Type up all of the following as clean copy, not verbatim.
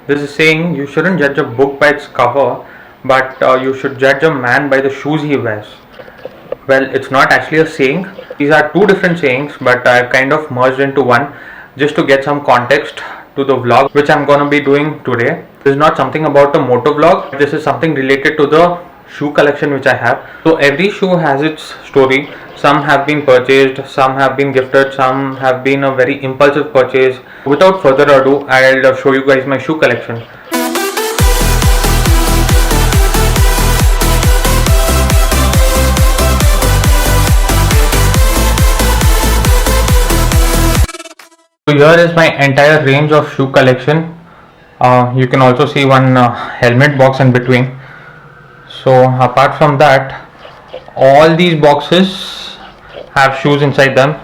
There's a saying, you shouldn't judge a book by its cover, but you should judge a man by the shoes he wears. Well, it's not actually a saying. These are two different sayings, but I've kind of merged into one just to get some context to the vlog which I'm gonna be doing today. This is not something about a motor vlog. This is something related to the shoe collection which I have. So every shoe has its story. Some have been purchased, some have been gifted, some have been a very impulsive purchase. Without further ado, I'll show you guys my shoe collection. So here is my entire range of shoe collection. You can also see one helmet box in between. So apart from that, all these boxes have shoes inside them.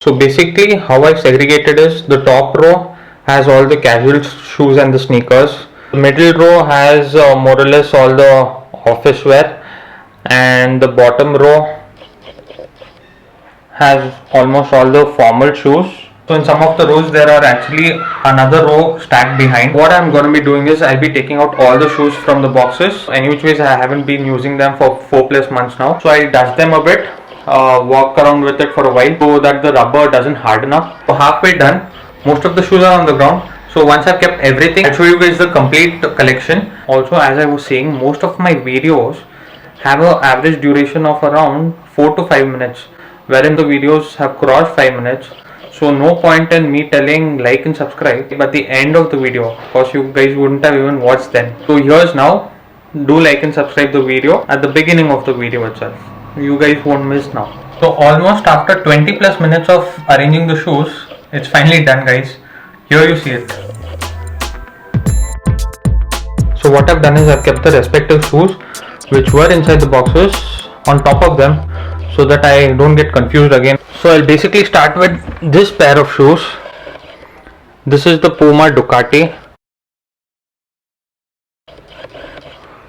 So basically how I've segregated is the top row has all the casual shoes and the sneakers. The middle row has more or less all the office wear, and the bottom row has almost all the formal shoes. So in some of the rows there are actually another row stacked behind. What I'm going to be doing is I'll be taking out all the shoes from the boxes. Any which ways I haven't been using them for 4+ months now. So I'll dust them a bit, walk around with it for a while so that the rubber doesn't harden up. So halfway done, most of the shoes are on the ground. So once I've kept everything, I'll show you guys the complete collection. Also, as I was saying, most of my videos have an average duration of around 4 to 5 minutes, wherein the videos have crossed 5 minutes. So no point in me telling like and subscribe at the end of the video, because you guys wouldn't have even watched then. So here's now, do like and subscribe the video at the beginning of the video itself. You guys won't miss now. So almost after 20+ minutes of arranging the shoes, it's finally done, guys. Here you see it. So what I've done is I've kept the respective shoes which were inside the boxes on top of them, so that I don't get confused again. So I'll basically start with this pair of shoes. This is the Puma Ducati.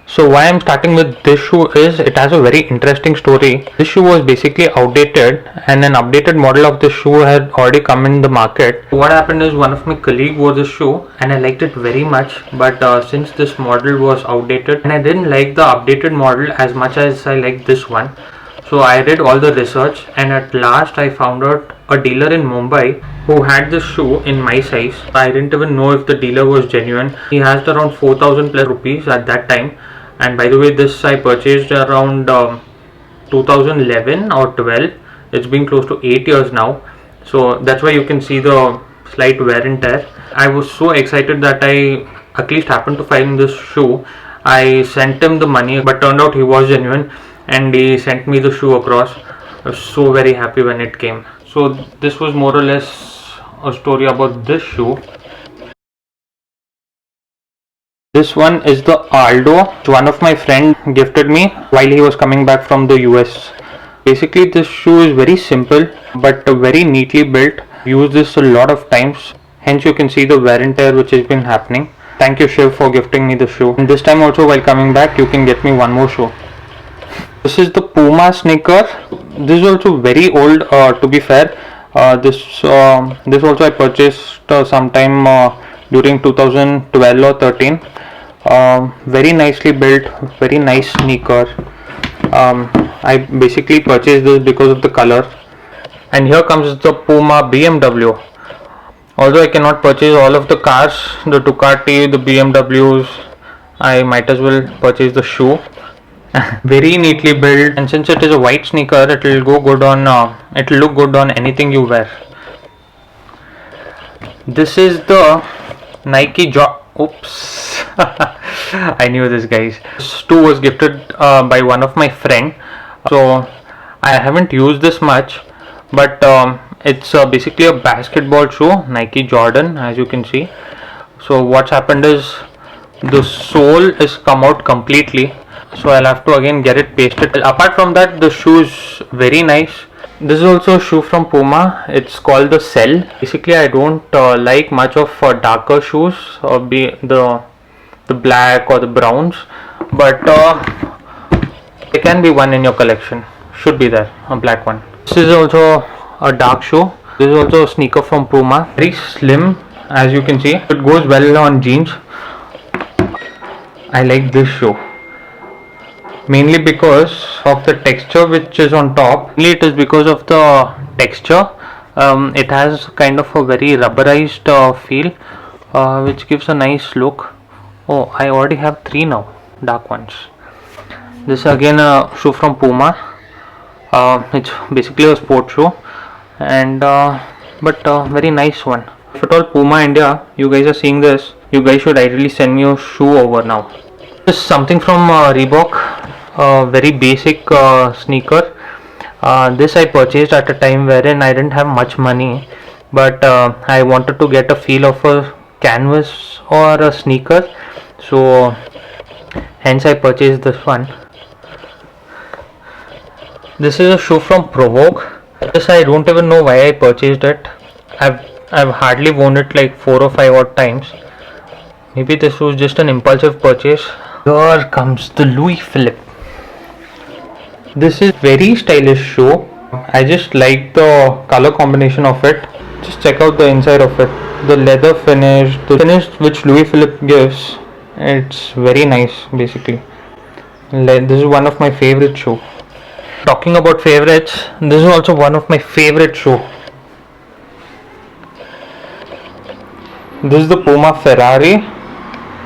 So why I'm starting with this shoe is it has a very interesting story. This shoe was basically outdated and an updated model of this shoe had already come in the market. What happened is one of my colleagues wore this shoe and I liked it very much, but since this model was outdated and I didn't like the updated model as much as I liked this one, so I did all the research and at last I found out a dealer in Mumbai who had this shoe in my size. I didn't even know if the dealer was genuine. He has around 4,000+ rupees at that time. And by the way, this I purchased around 2011 or 12. It's been close to 8 years now. So that's why you can see the slight wear and tear. I was so excited that I at least happened to find this shoe. I sent him the money, but turned out he was genuine and he sent me the shoe across. I was so very happy when it came. So this was more or less a story about this shoe. This one is the Aldo. One of my friend gifted me while he was coming back from the US. Basically this shoe is very simple but very neatly built. Use this a lot of times, hence you can see the wear and tear which has been happening. Thank you Shiv for gifting me the shoe, and this time also while coming back you can get me one more shoe. This is the Puma sneaker. This is also very old, to be fair. This also I purchased sometime during 2012 or 13. Very nicely built, very nice sneaker. I basically purchased this because of the color. And here comes the Puma BMW. Although I cannot purchase all of the cars, the Ducati, the BMWs, I might as well purchase the shoe. Very neatly built, and since it is a white sneaker, it will go good on it will look good on anything you wear. This is the Nike oops I knew this, guys. This too was gifted by one of my friend, so I haven't used this much, but it's basically a basketball shoe, Nike Jordan, as you can see. So what's happened is the sole is come out completely, so I'll have to again get it pasted. Apart from that, the shoe is very nice. This is also a shoe from Puma. It's called the Cell. Basically I don't like much of darker shoes, or be the black or the browns, but there can be one in your collection. Should be there, a black one. This is also a dark shoe. This is also a sneaker from Puma. Very slim as you can see. It goes well on jeans. I like this shoe mainly because of the texture which is on top. Mainly it is because of the texture. It has kind of a very rubberized feel, which gives a nice look. Oh, I already have 3 now, dark ones. This is again a shoe from Puma. It's basically a sport shoe, and but very nice one. If at all Puma India, you guys are seeing this, you guys should ideally send me a shoe over now. This is something from Reebok, very basic sneaker. This I purchased at a time wherein I didn't have much money, but I wanted to get a feel of a canvas or a sneaker, so hence I purchased this one. This is a shoe from Provoke. This I don't even know why I purchased it. I've hardly worn it like 4 or 5 odd times. Maybe this was just an impulsive purchase. Here comes the Louis Philippe. This is very stylish shoe. I just like the color combination of it. Just check out the inside of it. The leather finish, the finish which Louis Philippe gives, it's very nice basically. This is one of my favorite shoe. Talking about favorites, this is also one of my favorite shoe. This is the Puma Ferrari.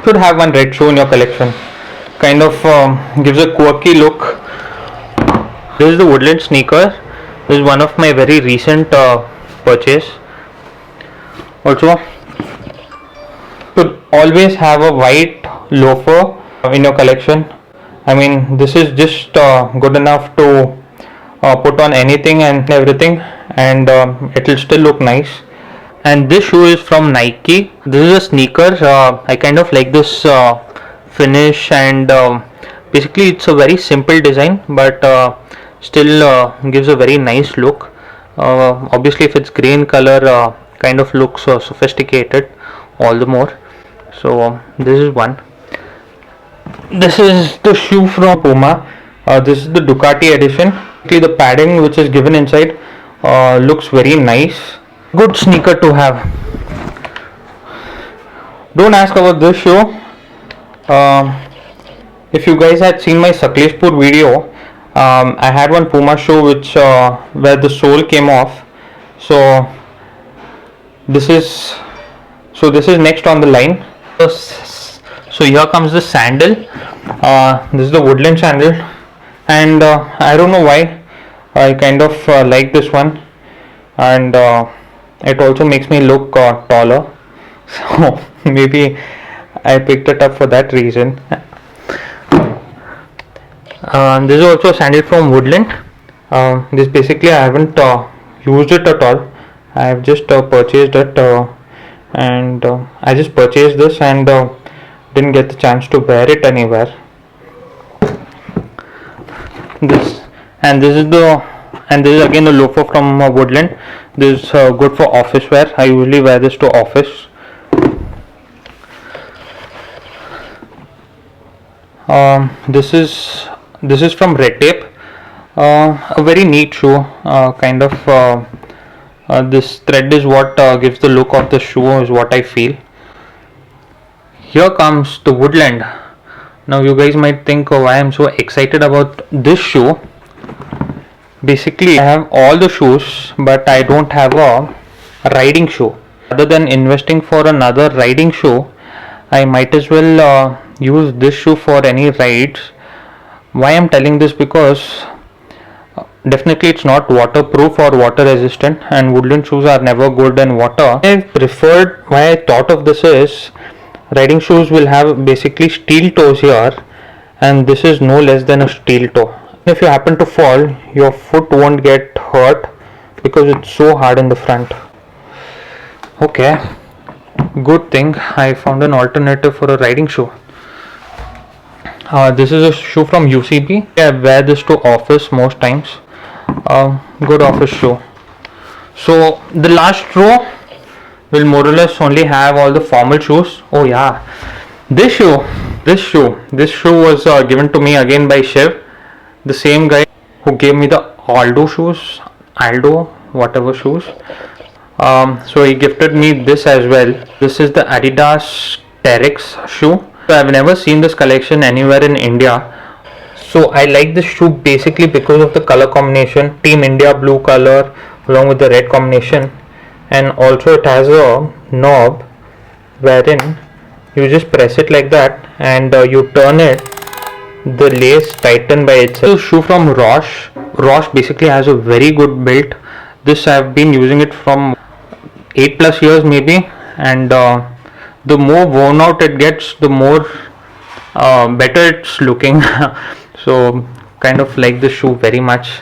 Should have one red shoe in your collection. Kind of gives a quirky look. This is the Woodland sneaker. This is one of my very recent purchase. Also, should always have a white loafer in your collection. I mean, this is just good enough to put on anything and everything, and it will still look nice. And this shoe is from Nike. This is a sneaker. I kind of like this finish, and basically it's a very simple design, but still gives a very nice look. Obviously, if it's green color, kind of looks sophisticated all the more. So this is one. This is the shoe from Puma. This is the Ducati edition. The padding which is given inside looks very nice. Good sneaker to have. Don't ask about this shoe. If you guys had seen my Sakleshpur video, I had one Puma shoe which where the sole came off. So this is next on the line. So here comes the sandal. This is the Woodland sandal, and I don't know why I kind of like this one, and it also makes me look taller. So maybe I picked it up for that reason. This is also a sandal from Woodland. This basically I haven't used it at all. I have just purchased it, and I just purchased this and didn't get the chance to wear it anywhere. This is again a loafer from Woodland. This is good for office wear. I usually wear this to office. This is from Red Tape. A very neat shoe. Kind of this thread is what gives the look of the shoe, is what I feel. Here comes the Woodland. Now you guys might think, oh, why I'm so excited about this shoe. Basically, I have all the shoes, but I don't have a riding shoe. Rather than investing for another riding shoe, I might as well use this shoe for any rides. Why I'm telling this? Because definitely it's not waterproof or water resistant, and Woodland shoes are never good in water. Why I thought of this is, riding shoes will have basically steel toes here, and this is no less than a steel toe. If you happen to fall, your foot won't get hurt because it's so hard in the front. Okay, good thing I found an alternative for a riding shoe. This is a shoe from UCB. I wear this to office most times. Good office shoe. So the last row will more or less only have all the formal shoes. Oh yeah, this shoe was given to me again by Shiv, the same guy who gave me the Aldo shoes, whatever shoes. So he gifted me this as well. This is the Adidas Terex shoe. So I've never seen this collection anywhere in India. So I like this shoe basically because of the color combination, Team India blue color along with the red combination, and also it has a knob wherein you just press it like that and you turn it, the lace tighten by itself. This shoe from Roche. Roche basically has a very good build. This I've been using it from 8 plus years maybe, and the more worn out it gets, the more better it's looking. So kind of like the shoe very much.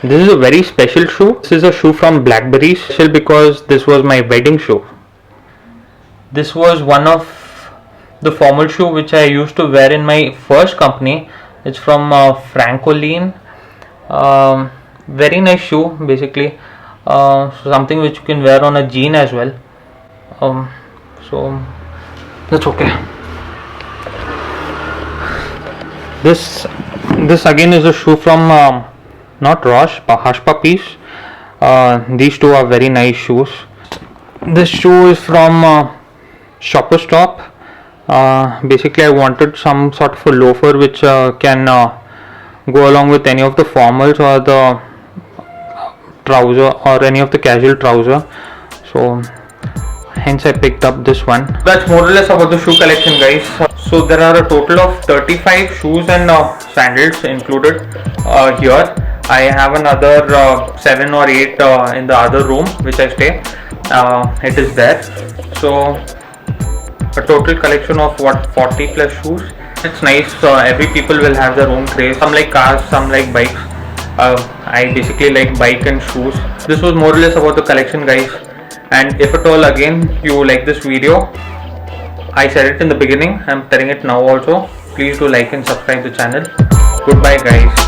This is a very special shoe. This is a shoe from Blackberry, special because this was my wedding shoe. This was one of the formal shoe which I used to wear in my first company. It's from Francoline. Very nice shoe basically. Something which you can wear on a jean as well. So that's okay. This again is a shoe from not Roche, but Hush Puppies. These two are very nice shoes. This shoe is from Shoppers Stop. Basically I wanted some sort of a loafer which can go along with any of the formals or the trouser or any of the casual trouser, so hence I picked up this one. That's more or less about the shoe collection, guys. So there are a total of 35 shoes and sandals included here. I have another 7 or 8 in the other room which I stay. It is there. So a total collection of what, 40 plus shoes. It's nice. Every people will have their own craze. Some like cars, some like bikes. I basically like bike and shoes. This was more or less about the collection, guys. And if at all again you like this video, I said it in the beginning, I'm telling it now also, please do like and subscribe the channel. Goodbye, guys.